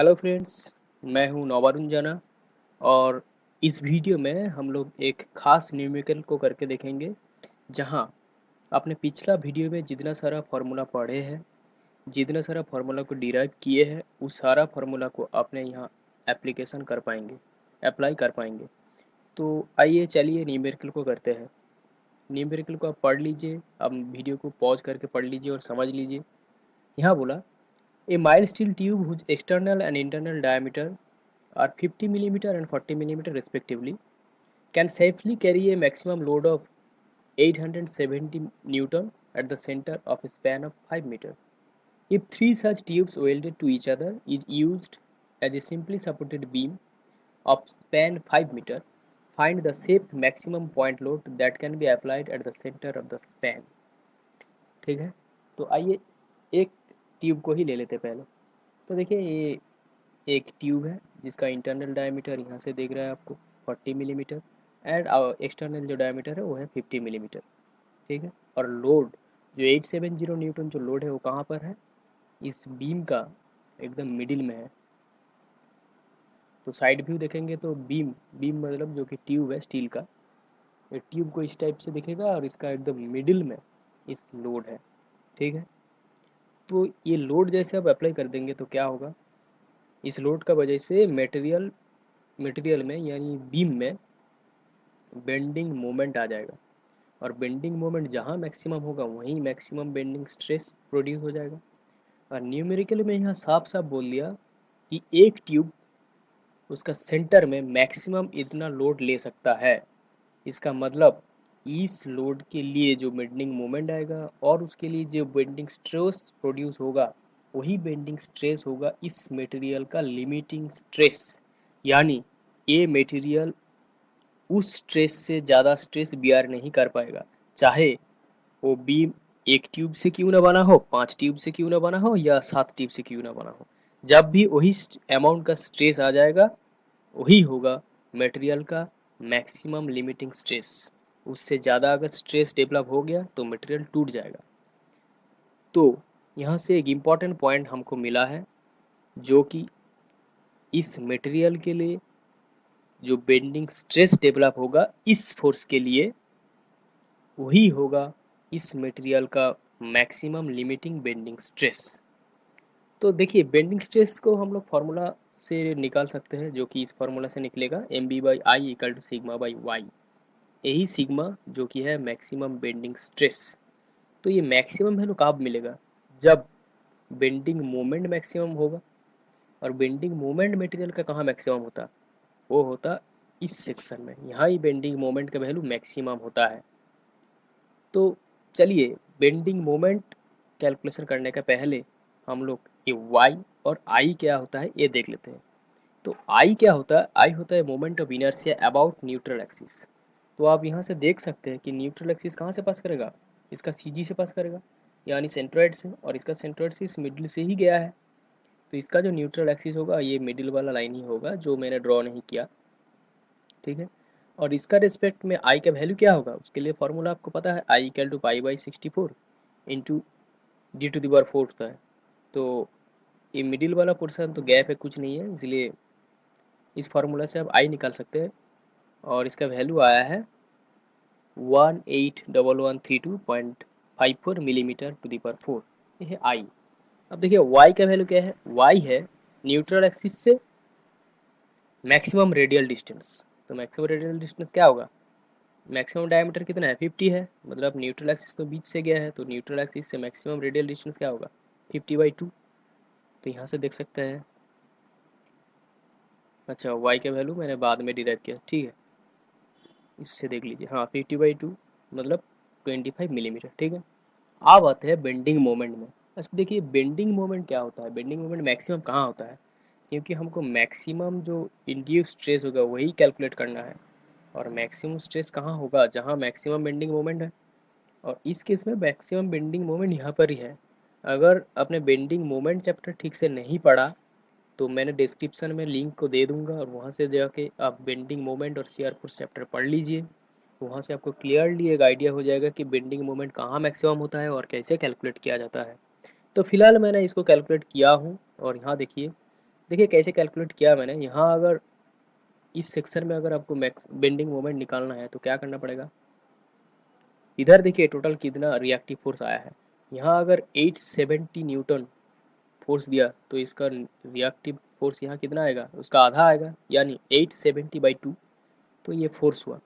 Hello friends, मैं हूं नौवरुण जना और इस वीडियो में हम लोग एक खास न्यूमेरिकल को करके देखेंगे। जहां आपने पिछला वीडियो में जितना सारा फार्मूला पढ़े हैं, जितना सारा फार्मूला को डिराइव किए हैं, उस सारा फार्मूला को आपने यहाँ एप्लीकेशन कर पाएंगे, अप्लाई कर पाएंगे। तो आइए चलिए न्यूमेरिकल को करते हैं। न्यूमेरिकल को आप पढ़ लीजिए, आप वीडियो को पॉज करके पढ़ लीजिए और समझ लीजिए। यहाँ बोला A mild steel tube whose external and internal diameter are 50 mm and 40 mm respectively can safely carry a maximum load of 870 Newton at the center of a span of 5 meters. If three such tubes welded to each other is used as a simply supported beam of span 5 meters, find the safe maximum point load that can be applied at the center of the span. ठीक है, तो आइए एक tube को ही ले लेते पहले। तो देखिए ये एक ट्यूब है जिसका इंटरनल डायमीटर यहाँ से देख रहा है आपको 40 मिलीमीटर एंड एक्सटर्नल जो डायमीटर है वो है 50 मिलीमीटर। ठीक है, और लोड जो 870 न्यूटन जो लोड है वो कहाँ पर है, इस बीम का एकदम मिडिल में है। तो साइड व्यू देखेंगे तो बीम बीम मतलब जो कि ट्यूब है स्टील का, ये ट्यूब को इस टाइप से दिखेगा और इसका एकदम मिडिल में इस लोड है। ठीक है, तो ये लोड जैसे आप अप्लाई कर देंगे तो क्या होगा, इस लोड का वजह से मटेरियल में यानी बीम में बेंडिंग मोमेंट आ जाएगा और बेंडिंग मोमेंट जहाँ मैक्सिमम होगा वहीं मैक्सिमम बेंडिंग स्ट्रेस प्रोड्यूस हो जाएगा। और न्यूमेरिकल में यहाँ साफ साफ बोल दिया कि एक ट्यूब उसका सेंटर में मैक्सिमम इतना लोड ले सकता है। इसका मतलब इस लोड के लिए जो बेंडिंग मोमेंट आएगा और उसके लिए जो बेंडिंग स्ट्रेस प्रोड्यूस होगा वही बेंडिंग स्ट्रेस होगा इस मटेरियल का लिमिटिंग स्ट्रेस। यानी ये मटेरियल उस स्ट्रेस से ज़्यादा स्ट्रेस बियर नहीं कर पाएगा, चाहे वो बीम एक ट्यूब से क्यों ना बना हो, 5 ट्यूब से क्यों ना बना हो या 7 ट्यूब से क्यों ना बना हो। जब भी वही अमाउंट का स्ट्रेस आ जाएगा वही होगा मटेरियल का मैक्सिमम लिमिटिंग स्ट्रेस। उससे ज़्यादा अगर स्ट्रेस डेवलप हो गया तो मटेरियल टूट जाएगा। तो यहाँ से एक इम्पॉर्टेंट पॉइंट हमको मिला है जो कि इस मटेरियल के लिए जो बेंडिंग स्ट्रेस डेवलप होगा इस फोर्स के लिए वही होगा इस मटेरियल का मैक्सिमम लिमिटिंग बेंडिंग स्ट्रेस। तो देखिए बेंडिंग स्ट्रेस को हम लोग फार्मूला से निकाल सकते हैं, जो कि इस फार्मूला से निकलेगा mb/i इक्वल टू सिग्मा/y। यही सिग्मा जो कि है मैक्सिमम बेंडिंग स्ट्रेस। तो ये मैक्सिमम वैल्यू कब मिलेगा, जब बेंडिंग मोमेंट मैक्सिमम होगा। और बेंडिंग मोमेंट मटेरियल का कहाँ मैक्सिमम होता, वो होता इस सेक्शन में, यहाँ ही बेंडिंग मोमेंट का वैल्यू मैक्सिमम होता है। तो चलिए बेंडिंग मोमेंट कैलकुलेशन करने के पहले हम लोग ये y और i क्या होता है ये देख लेते हैं। तो i क्या होता है, i होता है moment of inertia about neutral axis. तो आप यहाँ से देख सकते हैं कि न्यूट्रल एक्सिस कहाँ से पास करेगा, इसका CG से पास करेगा यानी सेंट्रोइड से, और इसका सेंट्रोइड से इस मिडिल से ही गया है। तो इसका जो न्यूट्रल एक्सिस होगा ये मिडिल वाला लाइन ही होगा जो मैंने ड्रॉ नहीं किया। ठीक है, और इसका रिस्पेक्ट में आई का वैल्यू क्या होगा, उसके लिए फॉर्मूला आपको पता है, I equal to π/64 into d⁴ होता है। तो ये मिडिल वाला पोर्शन तो गैप है, कुछ नहीं है, इसलिए इस फार्मूला से आप आई निकाल सकते हैं और इसका वैल्यू आया है 181132.54 मिलीमीटर टू दी पावर 4। ये है आई। अब देखिए वाई का वैल्यू क्या है, वाई है न्यूट्रल एक्सिस से मैक्सिमम रेडियल डिस्टेंस। तो मैक्सिमम रेडियल डिस्टेंस क्या होगा, मैक्सिमम डायमीटर कितना है 50 है, मतलब न्यूट्रल एक्सिस तो बीच से गया है, तो न्यूट्रल एक्सिस से मैक्सिमम रेडियल डिस्टेंस क्या होगा 50/2। तो यहाँ से देख सकते हैं, अच्छा वाई का वैल्यू मैंने बाद में डिराइव किया, ठीक है, इससे देख लीजिए, हाँ 50/2 मतलब 25 मिलीमीटर। ठीक है, अब आते हैं बेंडिंग मोमेंट में। अच्छा देखिए बेंडिंग मोमेंट क्या होता है, बेंडिंग मोमेंट मैक्सिमम कहाँ होता है, क्योंकि हमको मैक्सिमम जो इंड्यूस स्ट्रेस होगा वही कैलकुलेट करना है। और मैक्सिमम स्ट्रेस कहाँ होगा, जहाँ मैक्सिमम बेंडिंग मोमेंट है, और इस केस में मैक्सिमम बेंडिंग मोमेंट यहाँ पर ही है। अगर आपने बेंडिंग मोमेंट चैप्टर ठीक से नहीं पढ़ा तो मैंने डिस्क्रिप्शन में लिंक को दे दूंगा और वहाँ से जाके आप बेंडिंग मोमेंट और शियर फोर्स चैप्टर पढ़ लीजिए। वहाँ से आपको क्लियरली एक आइडिया हो जाएगा कि बेंडिंग मोमेंट कहाँ मैक्सिमम होता है और कैसे कैलकुलेट किया जाता है। तो फिलहाल मैंने इसको कैलकुलेट किया हूँ और यहाँ देखिए, देखिए कैसे कैलकुलेट किया मैंने। यहाँ अगर इस सेक्शन में अगर आपको मैक्स बेंडिंग मोमेंट निकालना है तो क्या करना पड़ेगा, इधर देखिए टोटल कितना रिएक्टिव फोर्स आया है। यहाँ अगर 870 न्यूटन फोर्स दिया तो इसका रिएक्टिव फोर्स यहाँ कितना आएगा, उसका आधा आएगा, यानी 870/2। तो ये फोर्स हुआ।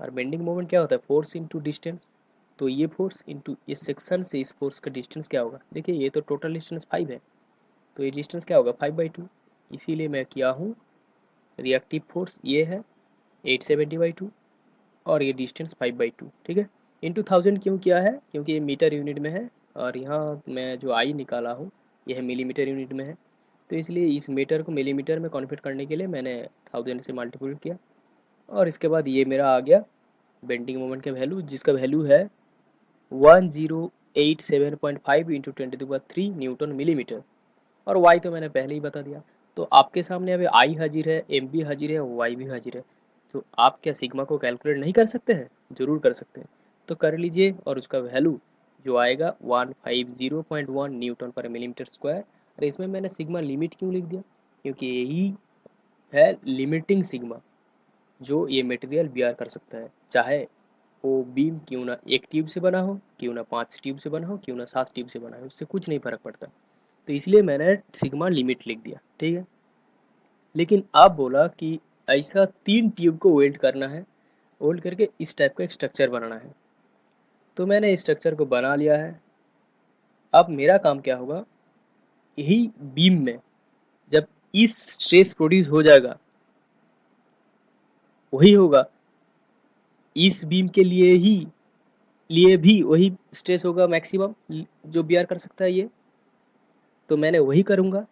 और बेंडिंग मोमेंट क्या होता है, फोर्स इनटू डिस्टेंस। तो ये फोर्स इनटू इस सेक्शन से इस फोर्स का डिस्टेंस क्या होगा, देखिए ये तो टोटल डिस्टेंस 5 है, तो ये डिस्टेंस क्या होगा 5/2। इसीलिए मैं किया हूँ रिएक्टिव फोर्स ये है 870/2 और ये डिस्टेंस 5/2, ठीक है। इंटू 1000 क्यों किया है, क्योंकि ये मीटर यूनिट में है और यहाँ मैं जो आई निकाला हूँ यह मिलीमीटर यूनिट में है, तो इसलिए इस मीटर को मिलीमीटर में कन्वर्ट करने के लिए मैंने 1000 से मल्टीपल किया। और इसके बाद ये मेरा आ गया बेंडिंग मोमेंट का वैल्यू, जिसका वैल्यू है 1087.5 इंटू 10⁻³ न्यूटन मिलीमीटर। और वाई तो मैंने पहले ही बता दिया। तो आपके सामने अभी आई हाजिर है, एम भी हाजिर है, वाई भी हाजिर है। तो आप क्या सिग्मा को कैलकुलेट नहीं कर सकते हैं, ज़रूर कर सकते हैं। तो कर लीजिए और उसका वैल्यू जो आएगा 150.1 न्यूटन पर मिलीमीटर स्क्वायर। और इसमें मैंने सिग्मा लिमिट क्यों लिख दिया, क्योंकि यही है लिमिटिंग सिग्मा जो ये मटेरियल बियर कर सकता है, चाहे वो बीम क्यों ना एक ट्यूब से बना हो, क्यों ना 5 ट्यूब से बना हो, क्यों ना 7 ट्यूब से बना हो, उससे कुछ नहीं फर्क पड़ता। तो इसलिए मैंने सिग्मा लिमिट लिख दिया, ठीक है। लेकिन आप बोला कि ऐसा 3 ट्यूब को वेल्ड करना है, वेल्ड करके इस टाइप का एक स्ट्रक्चर बनाना है। तो मैंने इस स्ट्रक्चर को बना लिया है। अब मेरा काम क्या होगा, यही बीम में जब इस स्ट्रेस प्रोड्यूस हो जाएगा, वही होगा इस बीम के लिए भी वही स्ट्रेस होगा मैक्सिमम जो बियर कर सकता है ये। तो मैंने वही करूँगा।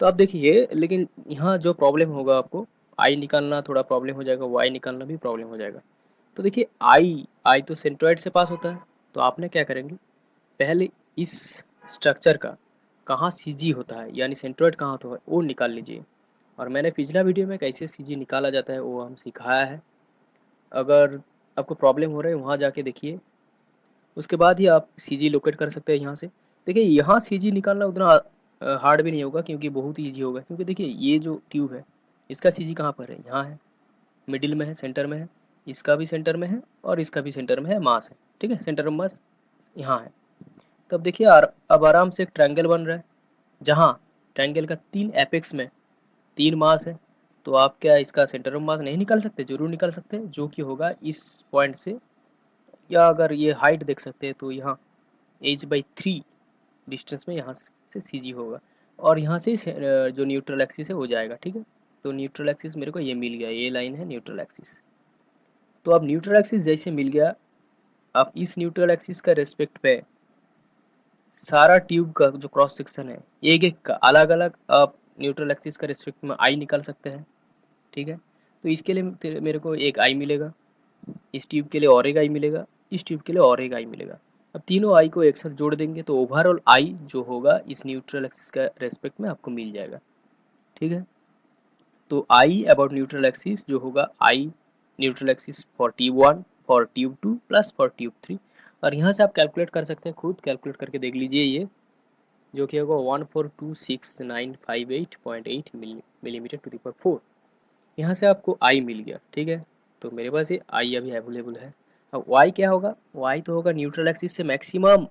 तो आप देखिए, लेकिन यहाँ जो प्रॉब्लम होगा आपको, आई निकालना थोड़ा प्रॉब्लम हो जाएगा, वाई निकालना भी प्रॉब्लम हो जाएगा। तो देखिए आई तो सेंट्रॉइड से पास होता है, तो आपने क्या करेंगे, पहले इस स्ट्रक्चर का कहाँ सी होता है, यानी सेंट्रॉइड कहाँ होता है वो निकाल लीजिए। और मैंने पिछला वीडियो में कैसे सी निकाला जाता है वो हम सिखाया है। अगर आपको प्रॉब्लम हो रहा है वहाँ जाके देखिए, उसके बाद ही आप सी लोकेट कर सकते हैं यहाँ से। देखिए यहाँ सी निकालना उतना हार्ड भी नहीं होगा, क्योंकि बहुत ईजी होगा। क्योंकि देखिए ये जो ट्यूब है इसका सी कहाँ पर है, यहाँ है, मिडिल में है, सेंटर में है, इसका भी सेंटर में है और इसका भी सेंटर में है, मास है, ठीक है, सेंटर ऑफ मास यहाँ है। तब देखिए अब आराम से एक ट्रायंगल बन रहा है, जहाँ ट्रायंगल का 3 एपेक्स में 3 मास है। तो आप क्या इसका सेंटर ऑफ मास नहीं निकाल सकते, जरूर निकाल सकते हैं, जो कि होगा इस पॉइंट से, या अगर ये हाइट देख सकते हैं तो यहाँ h/3 डिस्टेंस में यहाँ से सी होगा। और यहाँ से जो न्यूट्रल एक्सिस है हो जाएगा, ठीक है। तो न्यूट्रल एक्सिस मेरे को ये मिल गया, ये लाइन है न्यूट्रल एक्सिस। तो अब न्यूट्रल एक्सिस जैसे मिल गया, आप इस न्यूट्रल एक्सिस का रेस्पेक्ट पे सारा ट्यूब का जो क्रॉस सेक्शन है एक एक का अलग अलग आप न्यूट्रल एक्सिस का रेस्पेक्ट में आई निकाल सकते हैं, ठीक है। तो इसके लिए मेरे को एक आई मिलेगा, इस ट्यूब के लिए और एक आई मिलेगा, इस ट्यूब के लिए और एक आई मिलेगा। अब तीनों आई को एक साथ जोड़ देंगे तो ओवरऑल आई जो होगा इस न्यूट्रल एक्सिस का रेस्पेक्ट में आपको मिल जाएगा, ठीक है। तो आई अबाउट न्यूट्रल एक्सिस जो होगा I neutral axis for tube 1 for tube 2 plus for tube 3। और यहाँ से आप कैलकुलेट कर सकते हैं, खुद कैलकुलेट करके देख लीजिए, ये जो कि होगा 1426958.8 मिलीमीटर टू द पावर 4। यहाँ से आपको आई मिल गया, ठीक है। तो मेरे पास ये आई अभी अवेलेबल है। अब वाई क्या होगा, वाई तो होगा न्यूट्रल एक्सिस से मैक्सिमम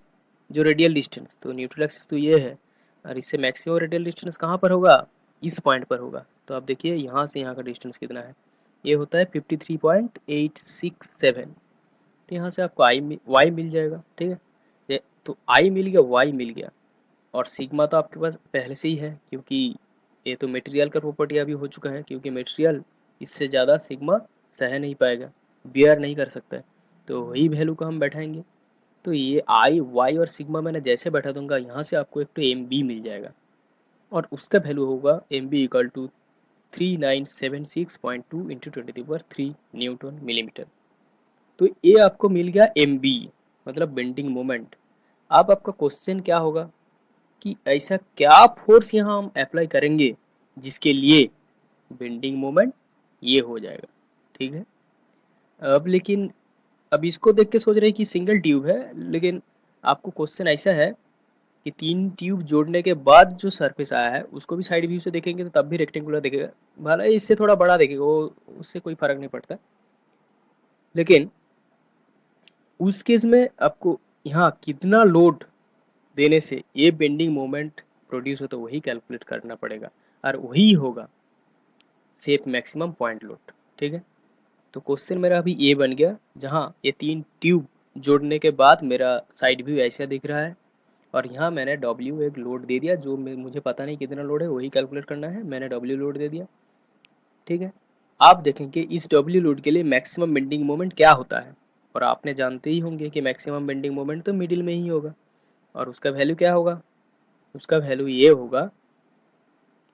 जो रेडियल डिस्टेंस, तो न्यूट्रल एक्सिस तो ये है और इससे मैक्सिमम रेडियल डिस्टेंस कहाँ पर होगा, इस पॉइंट पर होगा। तो आप देखिए यहाँ से यहाँ का डिस्टेंस कितना है, ये होता है 53.867। तो यहाँ से आपको आई वाई मिल जाएगा, ठीक है। तो आई मिल गया, वाई मिल गया, और सिग्मा तो आपके पास पहले से ही है, क्योंकि ये तो मटेरियल का प्रॉपर्टी अभी हो चुका है, क्योंकि मटेरियल इससे ज़्यादा सिग्मा सह नहीं पाएगा, बियर नहीं कर सकता है। तो वही वैल्यू को हम बैठाएंगे। तो ये आई वाई और सिग्मा मैंने जैसे बैठा दूंगा, यहाँ से आपको एक तो एम बी मिल जाएगा और उसका वैल्यू होगा M B equal to 3976.2 into 10⁻³ newton millimetre. तो ये आपको मिल गया एम बी, मतलब बेंडिंग मोमेंट। अब आपका क्वेश्चन क्या होगा कि ऐसा क्या फोर्स यहाँ हम अप्लाई करेंगे जिसके लिए बेंडिंग मोमेंट ये हो जाएगा, ठीक है। अब लेकिन अब इसको देख के सोच रहे हैं कि सिंगल ट्यूब है, लेकिन आपको क्वेश्चन ऐसा है कि 3 ट्यूब जोड़ने के बाद जो सरफेस आया है उसको भी साइड व्यू से देखेंगे तो तब भी रेक्टेंगुलर दिखेगा, भले ही इससे थोड़ा बड़ा दिखेगा, वो उससे कोई फर्क नहीं पड़ता। लेकिन उस केस में आपको यहाँ कितना लोड देने से ये बेंडिंग मोमेंट प्रोड्यूस होता है वही कैलकुलेट करना पड़ेगा, और वही होगा शेप मैक्सिमम पॉइंट लोड। ठीक है, तो क्वेश्चन मेरा अभी ये बन गया, जहाँ ये 3 ट्यूब जोड़ने के बाद मेरा साइड व्यू ऐसा दिख रहा है, और यहाँ मैंने W एक लोड दे दिया, जो मुझे पता नहीं कितना लोड है वही कैलकुलेट करना है, मैंने W लोड दे दिया। ठीक है, आप देखेंगे इस W लोड के लिए मैक्सिमम बेंडिंग मोमेंट क्या होता है, और आपने जानते ही होंगे कि मैक्सिमम बेंडिंग मोमेंट तो मिडिल में ही होगा, और उसका वैल्यू क्या होगा, उसका वैल्यू ये होगा,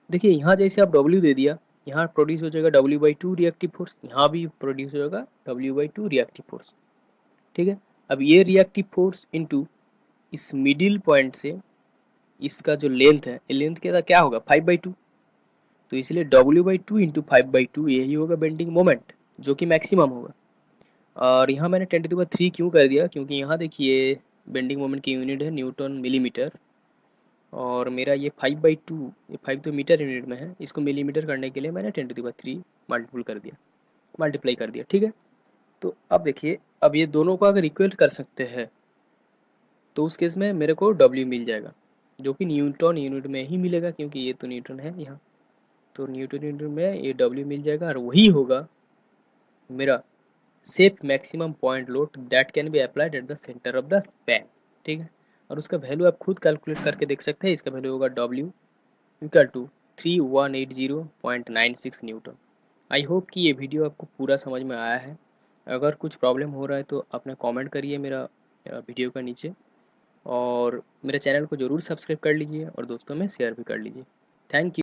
देखिए यहाँ जैसे आप W दे दिया, यहाँ प्रोड्यूस हो जाएगा W/2 रिएक्टिव फोर्स, यहाँ भी प्रोड्यूस हो जाएगा W/2 रिएक्टिव फोर्स। ठीक है, अब ये रिएक्टिव फोर्स इनटू इस मिडिल पॉइंट से इसका जो लेंथ है, लेंथ क्या होगा 5/2, तो इसलिए W/2 इंटू 5/2 यही होगा बेंडिंग मोमेंट, जो कि मैक्सिमम होगा। और यहाँ मैंने 10⁻³ क्यों कर दिया, क्योंकि यहाँ देखिए बेंडिंग मोमेंट की यूनिट है न्यूटन मिलीमीटर, और मेरा ये 5/2, ये 5 तो मीटर यूनिट में है, इसको मिलीमीटर करने के लिए मैंने 10⁻³ मल्टीप्लाई कर दिया। ठीक है, तो अब देखिए, अब ये दोनों को अगर इक्वल कर सकते हैं तो उस केस में मेरे को W मिल जाएगा, जो कि न्यूटन यूनिट में ही मिलेगा, क्योंकि ये तो न्यूटन है यहाँ, तो न्यूटन यूनिट में ये W मिल जाएगा, और वही होगा मेरा safe maximum point load that can be applied at the centre of the span. ठीक है, और उसका वैल्यू आप खुद कैलकुलेट करके देख सकते हैं, इसका वैल्यू होगा W equal to 3180.96 newton. I hope कि ये वीडियो आपको पूरा समझ में आया है। अगर कुछ प्रॉब्लम हो रहा है तो अपना कमेंट करिए मेरा वीडियो का नीचे, और मेरे चैनल को ज़रूर सब्सक्राइब कर लीजिए और दोस्तों में शेयर भी कर लीजिए। Thank you.